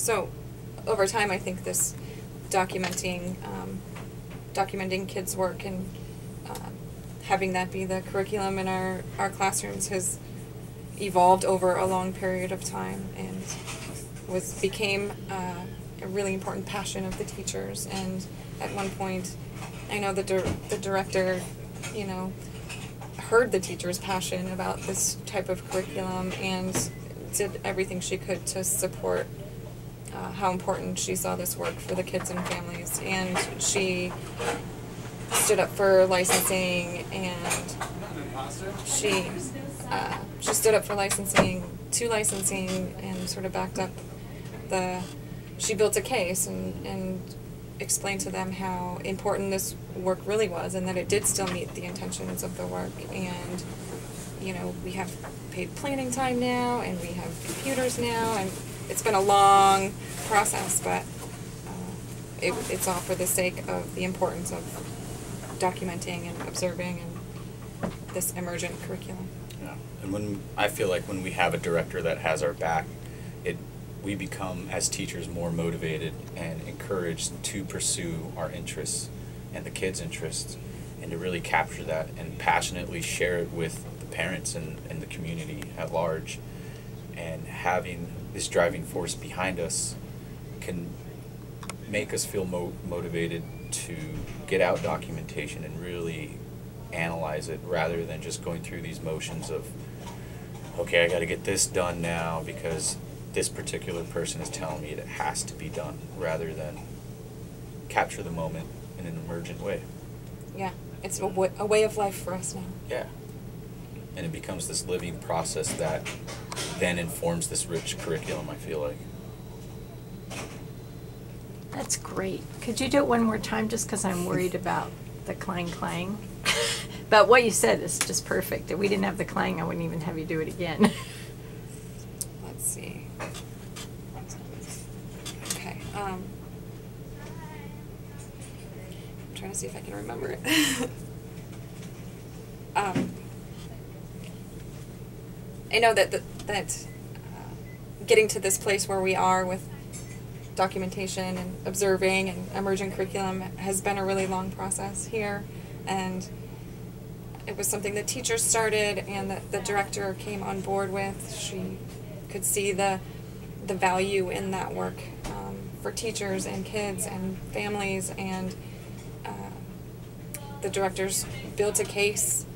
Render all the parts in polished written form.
So over time, I think this documenting kids' work and having that be the curriculum in our classrooms has evolved over a long period of time and became a really important passion of the teachers. And at one point, I know the director, you know, heard the teachers' passion about this type of curriculum and did everything she could to support how important she saw this work for the kids and families. And she stood up for licensing, and she stood up for licensing and sort of backed up she built a case and explained to them how important this work really was and that it did still meet the intentions of the work. And, you know, we have paid planning time now, and we have computers now, and it's been a long process, but it's all for the sake of the importance of documenting and observing and this emergent curriculum. Yeah, and I feel like when we have a director that has our back, we become, as teachers, more motivated and encouraged to pursue our interests and the kids' interests, and to really capture that and passionately share it with the parents and the community at large. And having this driving force behind us can make us feel motivated to get out documentation and really analyze it, rather than just going through these motions of, okay, I got to get this done now because this particular person is telling me it has to be done, rather than capture the moment in an emergent way. Yeah, it's a way of life for us now. Yeah, and it becomes this living process that then informs this rich curriculum, I feel like. That's great. Could you do it one more time, just because I'm worried about the clang? But what you said is just perfect. If we didn't have the clang, I wouldn't even have you do it again. Let's see. Okay. I'm trying to see if I can remember it. I know that getting to this place where we are with documentation and observing and emergent curriculum has been a really long process here, and it was something that teachers started and that the director came on board with. She could see the value in that work for teachers and kids and families, and the directors built a case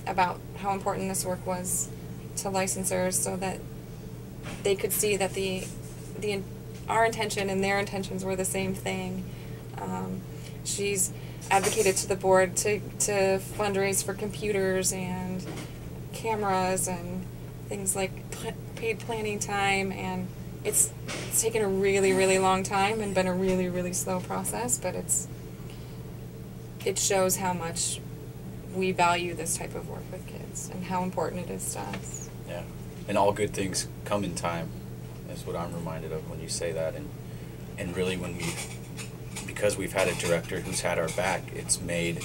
about how important this work was to licensors, so that they could see that our intention and their intentions were the same thing. She's advocated to the board to fundraise for computers and cameras and things like paid planning time, and it's taken a really, really long time and been a really, really slow process, but it shows how much we value this type of work with kids and how important it is to us. Yeah, and all good things come in time. That's what I'm reminded of when you say that, and really because we've had a director who's had our back, it's made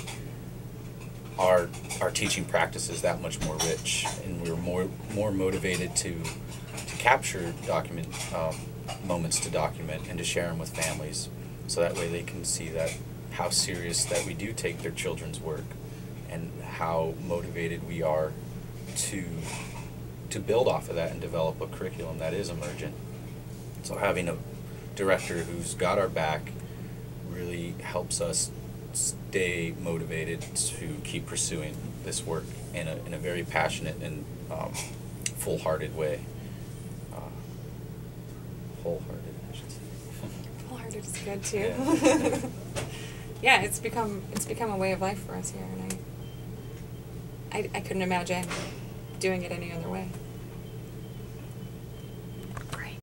our teaching practices that much more rich, and we're more motivated to capture moments to document and to share them with families, so that way they can see that how serious that we do take their children's work, and how motivated we are to build off of that and develop a curriculum that is emergent. So having a director who's got our back really helps us stay motivated to keep pursuing this work in a very passionate and full-hearted way. Wholehearted, I should say. Full-hearted is good too. Yeah. Yeah, it's become a way of life for us here, and I couldn't imagine doing it any other way.